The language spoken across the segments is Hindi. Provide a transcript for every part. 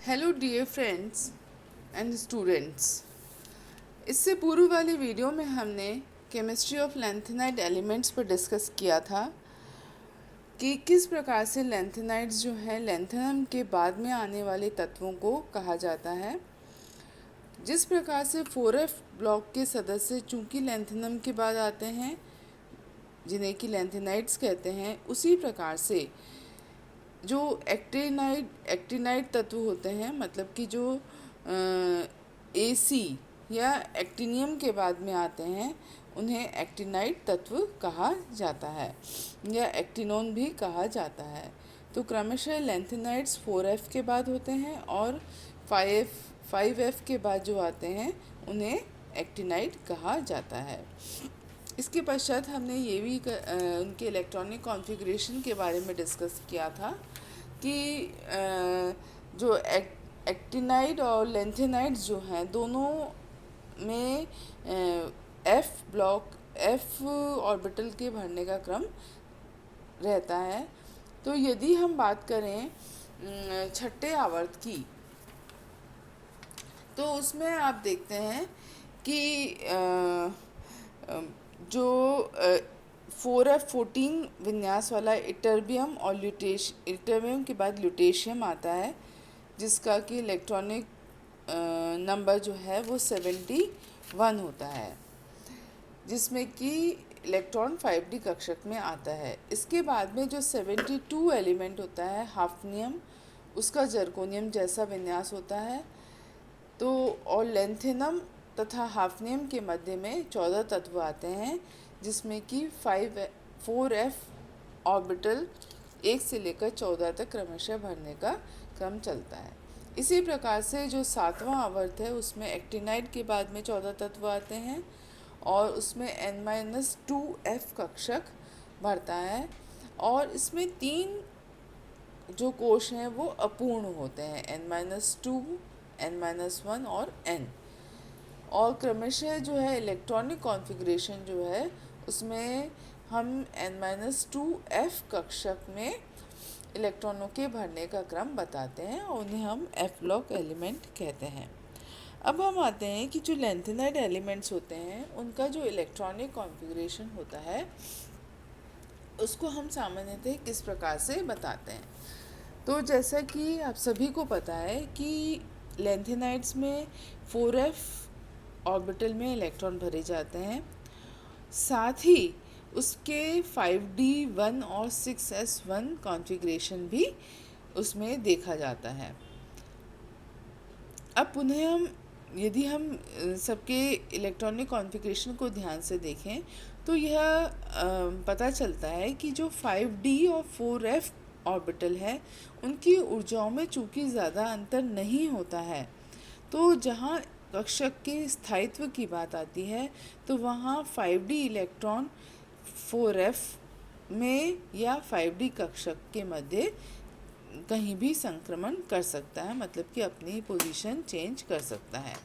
Hello dear friends and students. इससे पूर्व वाली वीडियो में हमने केमिस्ट्री ऑफ लैंथेनाइड एलिमेंट्स पर डिस्कस किया था कि किस प्रकार से लैंथेनाइड्स जो हैं लैंथेनम के बाद में आने वाले तत्वों को कहा जाता है। जिस प्रकार से 4f ब्लॉक के सदस्य चूँकि लैंथेनम के बाद आते हैं जिन्हें कि लैंथेनाइड्स कहते हैं, उसी प्रकार से जो एक्टिनाइड तत्व होते हैं, मतलब कि जो AC या एक्टिनियम के बाद में आते हैं, उन्हें एक्टिनाइड तत्व कहा जाता है या एक्टिनोन भी कहा जाता है। तो क्रमशः लैंथेनाइड्स 4F के बाद होते हैं और 5F के बाद जो आते हैं उन्हें एक्टिनाइड कहा जाता है। इसके पश्चात हमने ये भी उनके इलेक्ट्रॉनिक कॉन्फ़िगरेशन के बारे में डिस्कस किया था कि जो एक्टिनाइड और लैंथेनाइड्स जो हैं दोनों में F ऑर्बिटल के भरने का क्रम रहता है। तो यदि हम बात करें छठे आवर्त की, तो उसमें आप देखते हैं कि जो 4F14 विन्यास वाला इटर्बियम और इटर्बियम के बाद ल्यूटेशियम आता है, जिसका कि इलेक्ट्रॉनिक नंबर जो है वो 71 होता है, जिसमें कि इलेक्ट्रॉन 5D कक्षक में आता है। इसके बाद में जो 72 एलिमेंट होता है हाफनियम, उसका जर्कोनियम जैसा विन्यास होता है। तो और लैंथेनम तथा हाफनियम के मध्य में 14 तत्व आते हैं, जिसमें कि 4F ऑर्बिटल 1 से लेकर 14 तक क्रमशः भरने का क्रम चलता है। इसी प्रकार से जो 7वां आवर्त है उसमें एक्टिनाइड के बाद में 14 तत्व आते हैं और उसमें N-2F कक्षक भरता है, और इसमें 3 जो कोश हैं वो अपूर्ण होते हैं, N-2, N-1 और N। और क्रमशः जो है इलेक्ट्रॉनिक कॉन्फ़िगरेशन जो है उसमें हम N-2F कक्षक में इलेक्ट्रॉनों के भरने का क्रम बताते हैं और उन्हें हम F ब्लॉक एलिमेंट कहते हैं। अब हम आते हैं कि जो लैंथेनाइड एलिमेंट्स होते हैं उनका जो इलेक्ट्रॉनिक कॉन्फ़िगरेशन होता है उसको हम सामान्यतः किस प्रकार से बताते हैं। तो जैसा कि आप सभी को पता है कि लैंथेनाइड्स में 4F ऑर्बिटल में इलेक्ट्रॉन भरे जाते हैं, साथ ही उसके 5D1 और 6S1 कॉन्फ़िगरेशन भी उसमें देखा जाता है। अब पुनः यदि हम सबके इलेक्ट्रॉनिक कॉन्फ़िगरेशन को ध्यान से देखें तो यह पता चलता है कि जो 5D और 4F ऑर्बिटल है उनकी ऊर्जाओं में चूँकि ज़्यादा अंतर नहीं होता है, तो जहाँ कक्षक के स्थायित्व की बात आती है तो वहाँ 5D इलेक्ट्रॉन 4F में या 5D कक्षक के मध्य कहीं भी संक्रमण कर सकता है, मतलब कि अपनी पोजीशन चेंज कर सकता है।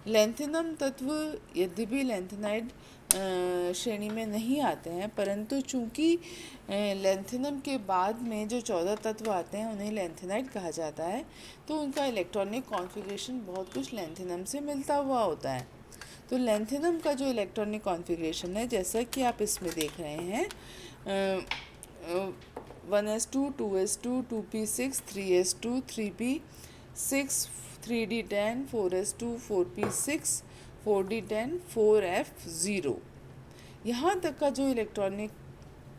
लैंथेनम तत्व यद्यपि लैंथेनाइड श्रेणी में नहीं आते हैं, परंतु चूँकि लैंथेनम के बाद में जो 14 तत्व आते हैं उन्हें लैंथेनाइड कहा जाता है, तो उनका इलेक्ट्रॉनिक कॉन्फ़िगरेशन बहुत कुछ लैंथेनम से मिलता हुआ होता है। तो लैंथेनम का जो इलेक्ट्रॉनिक कॉन्फ़िगरेशन है, जैसा कि आप इसमें देख रहे हैं, 1s2, 2s2, 2p6, 3s2, 3p6, 3d10, 4s2, 4p6, 4d10, 4f0। यहाँ तक का जो इलेक्ट्रॉनिक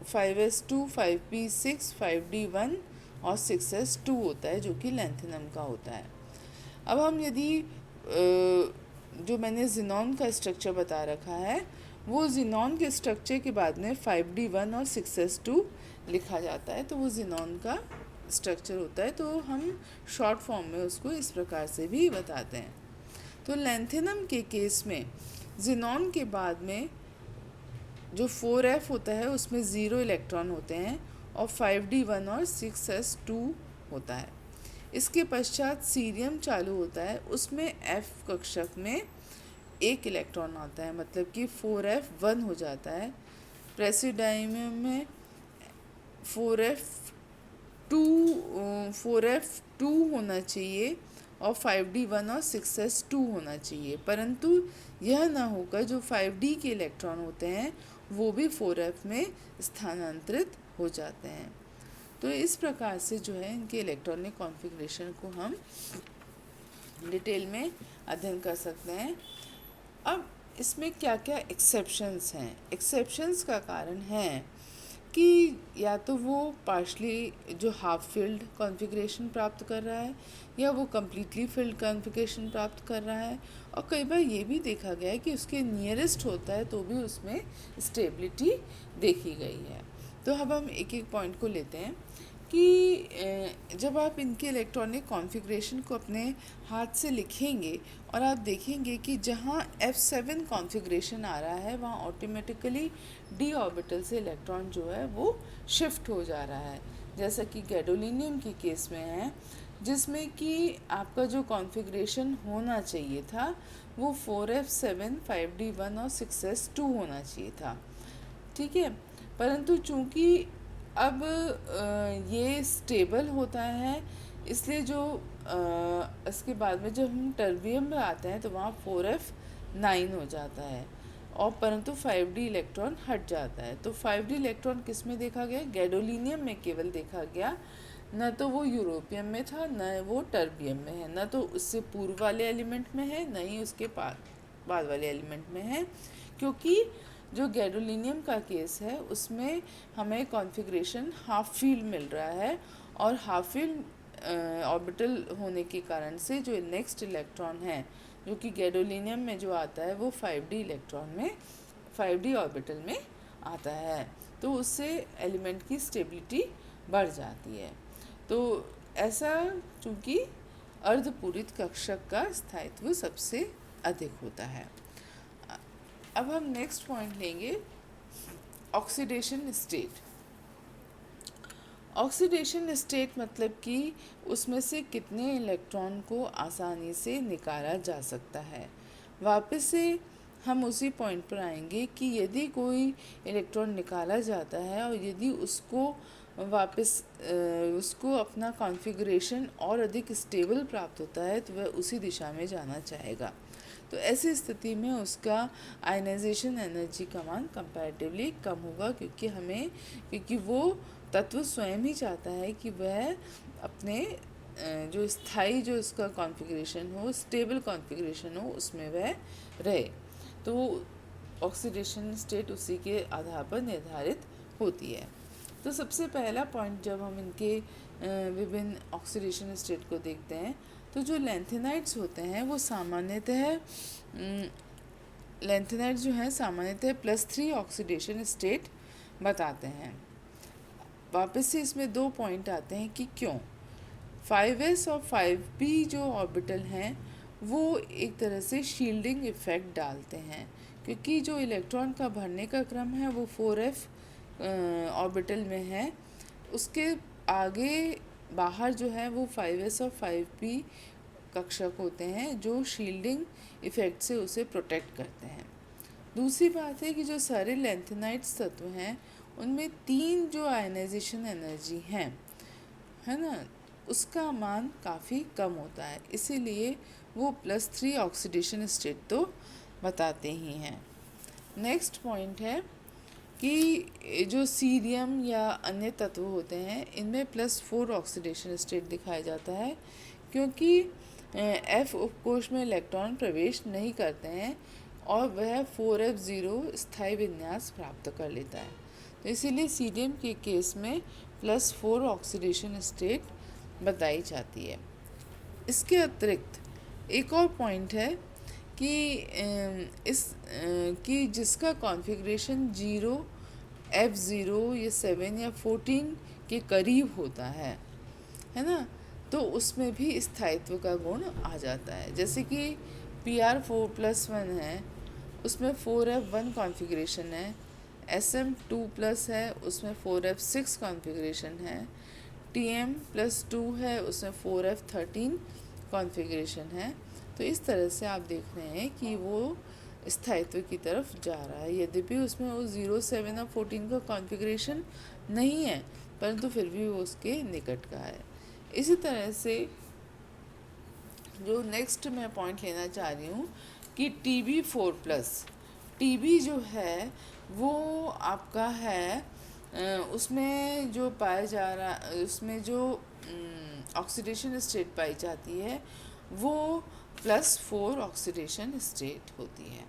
5s2, 5p6, 5d1 और 6s2 होता है, जो कि लैंथेनम का होता है। अब हम यदि जो मैंने ज़ीनॉन का स्ट्रक्चर बता रखा है, वो ज़ीनॉन के स्ट्रक्चर के बाद में 5d1 और 6s2 लिखा जाता है, तो वो ज़ीनॉन का स्ट्रक्चर होता है। तो हम शॉर्ट फॉर्म में उसको इस प्रकार से भी बताते हैं। तो लैंथेनम के केस में ज़ीनॉन के बाद में जो 4F होता है उसमें 0 इलेक्ट्रॉन होते हैं और 5d1 और 6s2 होता है। इसके पश्चात सीरियम चालू होता है, उसमें F कक्षक में 1 इलेक्ट्रॉन आता है, मतलब कि 4F1 हो जाता है। प्रेसिडाइमियम में 4F 4f2 होना चाहिए और 5d1 और 6s2 होना चाहिए, परंतु यह ना होकर जो 5d के इलेक्ट्रॉन होते हैं वो भी 4f में स्थानांतरित हो जाते हैं। तो इस प्रकार से जो है इनके इलेक्ट्रॉनिक कॉन्फ़िगरेशन को हम डिटेल में अध्ययन कर सकते हैं। अब इसमें क्या क्या एक्सेप्शंस हैं? एक्सेप्शंस का कारण है कि या तो वो पार्शली जो हाफ फिल्ड कॉन्फ़िगरेशन प्राप्त कर रहा है या वो कम्प्लीटली फिल्ड कॉन्फ़िगरेशन प्राप्त कर रहा है, और कई बार ये भी देखा गया है कि उसके नियरेस्ट होता है तो भी उसमें स्टेबिलिटी देखी गई है। तो अब हम एक एक पॉइंट को लेते हैं कि जब आप इनके इलेक्ट्रॉनिक कॉन्फ़िगरेशन को अपने हाथ से लिखेंगे और आप देखेंगे कि जहाँ F7 कॉन्फ़िगरेशन आ रहा है वहाँ ऑटोमेटिकली d ऑर्बिटल से इलेक्ट्रॉन जो है वो शिफ्ट हो जा रहा है, जैसा कि गैडोलिनियम के केस में है, जिसमें कि आपका जो कॉन्फ़िगरेशन होना चाहिए था वो 4f7 5d1 और 6s2 होना चाहिए था, ठीक है। परंतु चूंकि अब ये स्टेबल होता है, इसलिए जो इसके बाद में जब हम टर्बियम में आते हैं तो वहाँ 4f9 हो जाता है और परंतु 5d इलेक्ट्रॉन हट जाता है। तो 5d इलेक्ट्रॉन किस में देखा गया? गैडोलिनियम में केवल देखा गया, न तो वो यूरोपियम में था न वो टर्बियम में है, न तो उससे पूर्व वाले एलिमेंट में है न ही उसके बाद वाले एलिमेंट में है, क्योंकि जो गैडोलिनियम का केस है उसमें हमें कॉन्फ़िगरेशन हाफ फील्ड मिल रहा है और हाफ फील्ड ऑर्बिटल होने के कारण से जो नेक्स्ट इलेक्ट्रॉन है जो कि गैडोलिनियम में जो आता है वो 5d इलेक्ट्रॉन में 5d ऑर्बिटल में आता है, तो उससे एलिमेंट की स्टेबिलिटी बढ़ जाती है। तो ऐसा चूँकि अर्धपूरित कक्षक का स्थायित्व सबसे अधिक होता है। अब हम नेक्स्ट पॉइंट लेंगे ऑक्सीडेशन स्टेट। ऑक्सीडेशन स्टेट मतलब कि उसमें से कितने इलेक्ट्रॉन को आसानी से निकाला जा सकता है। वापस से हम उसी पॉइंट पर आएंगे कि यदि कोई इलेक्ट्रॉन निकाला जाता है और यदि उसको वापस उसको अपना कॉन्फ़िगरेशन और अधिक स्टेबल प्राप्त होता है तो वह उसी दिशा में जाना चाहेगा। तो ऐसी स्थिति में उसका आयनाइजेशन एनर्जी का मान कंपैरेटिवली कम होगा, क्योंकि वो तत्व स्वयं ही चाहता है कि वह अपने जो स्थायी जो इसका कॉन्फ़िगरेशन हो, स्टेबल कॉन्फ़िगरेशन हो, उसमें वह रहे। तो ऑक्सीडेशन स्टेट उसी के आधार पर निर्धारित होती है। तो सबसे पहला पॉइंट जब हम इनके विभिन्न ऑक्सीडेशन स्टेट को देखते हैं तो जो लैंथेनाइड्स होते हैं वो सामान्यतः लैंथेनाइड्स जो हैं सामान्यतः +3 ऑक्सीडेशन स्टेट बताते हैं। वापस से इसमें दो पॉइंट आते हैं कि क्यों 5s और 5p जो ऑर्बिटल हैं वो एक तरह से शील्डिंग इफ़ेक्ट डालते हैं, क्योंकि जो इलेक्ट्रॉन का भरने का क्रम है वो 4f ऑर्बिटल में है, उसके आगे बाहर जो है वो 5s और 5p कक्षक होते हैं जो शील्डिंग इफ़ेक्ट से उसे प्रोटेक्ट करते हैं। दूसरी बात है कि जो सारे लैंथेनाइड्स तत्व हैं उनमें 3 जो आयनाइजेशन एनर्जी हैं, है ना, उसका मान काफ़ी कम होता है, इसीलिए वो +3 ऑक्सीडेशन स्टेट तो बताते ही हैं। नेक्स्ट पॉइंट है कि जो सीरियम या अन्य तत्व होते हैं इनमें +4 ऑक्सीडेशन स्टेट दिखाया जाता है, क्योंकि F उपकोष में इलेक्ट्रॉन प्रवेश नहीं करते हैं और वह 4f0 स्थायी विन्यास प्राप्त कर लेता है। तो इसीलिए सीरियम के केस में +4 ऑक्सीडेशन स्टेट बताई जाती है। इसके अतिरिक्त एक और पॉइंट है कि जिसका कॉन्फ़िगरेशन 0 f0 या 7 या 14 के करीब होता है ना, तो उसमें भी स्थायित्व का गुण आ जाता है। जैसे कि Pr4+1 है, उसमें 4f1 कॉन्फ़िगरेशन है, Sm2+ है, उसमें 4f6 कॉन्फ़िगरेशन है, Tm+2 है, उसमें 4f13 कॉन्फ़िगरेशन है। तो इस तरह से आप देख रहे हैं कि वो स्थायित्व की तरफ जा रहा है, यद्यपि उसमें वो 0, 7 और 14 का कॉन्फ़िगरेशन नहीं है, परंतु फिर भी वो उसके निकट का है। इसी तरह से जो नेक्स्ट मैं पॉइंट लेना चाह रही हूँ कि TB4+, TB जो है वो आपका है उसमें जो पाया जा रहा, उसमें जो ऑक्सीडेशन स्टेट पाई जाती है वो +4 ऑक्सीडेशन स्टेट होती है।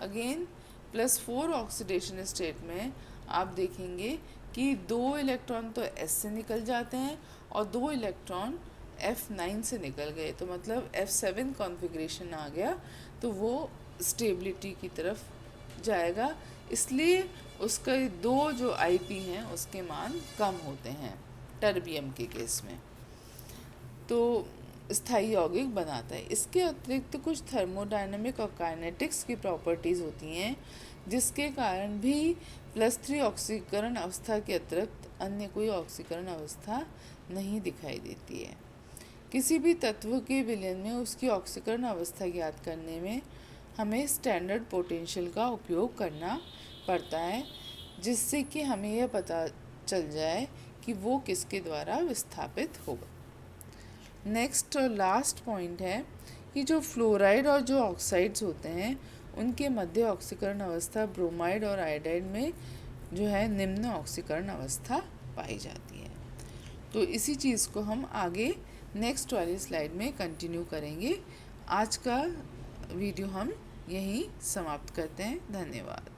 अगेन +4 ऑक्सीडेशन स्टेट में आप देखेंगे कि 2 इलेक्ट्रॉन तो S से निकल जाते हैं और 2 इलेक्ट्रॉन F9 से निकल गए, तो मतलब F7 कॉन्फ़िगरेशन आ गया, तो वो स्टेबिलिटी की तरफ जाएगा, इसलिए उसका 2 जो IP हैं उसके मान कम होते हैं टर्बियम के केस में, तो स्थायी यौगिक बनाता है। इसके अतिरिक्त कुछ थर्मोडायनेमिक और काइनेटिक्स की प्रॉपर्टीज़ होती हैं जिसके कारण भी +3 ऑक्सीकरण अवस्था के अतिरिक्त अन्य कोई ऑक्सीकरण अवस्था नहीं दिखाई देती है। किसी भी तत्व के विलयन में उसकी ऑक्सीकरण अवस्था ज्ञात करने में हमें स्टैंडर्ड पोटेंशियल का उपयोग करना पड़ता है, जिससे कि हमें यह पता चल जाए कि वो किसके द्वारा विस्थापित होगा। नेक्स्ट और लास्ट पॉइंट है कि जो फ्लोराइड और जो ऑक्साइड्स होते हैं उनके मध्य ऑक्सीकरण अवस्था ब्रोमाइड और आयोडाइड में जो है निम्न ऑक्सीकरण अवस्था पाई जाती है। तो इसी चीज़ को हम आगे नेक्स्ट वाली स्लाइड में कंटिन्यू करेंगे। आज का वीडियो हम यहीं समाप्त करते हैं। धन्यवाद।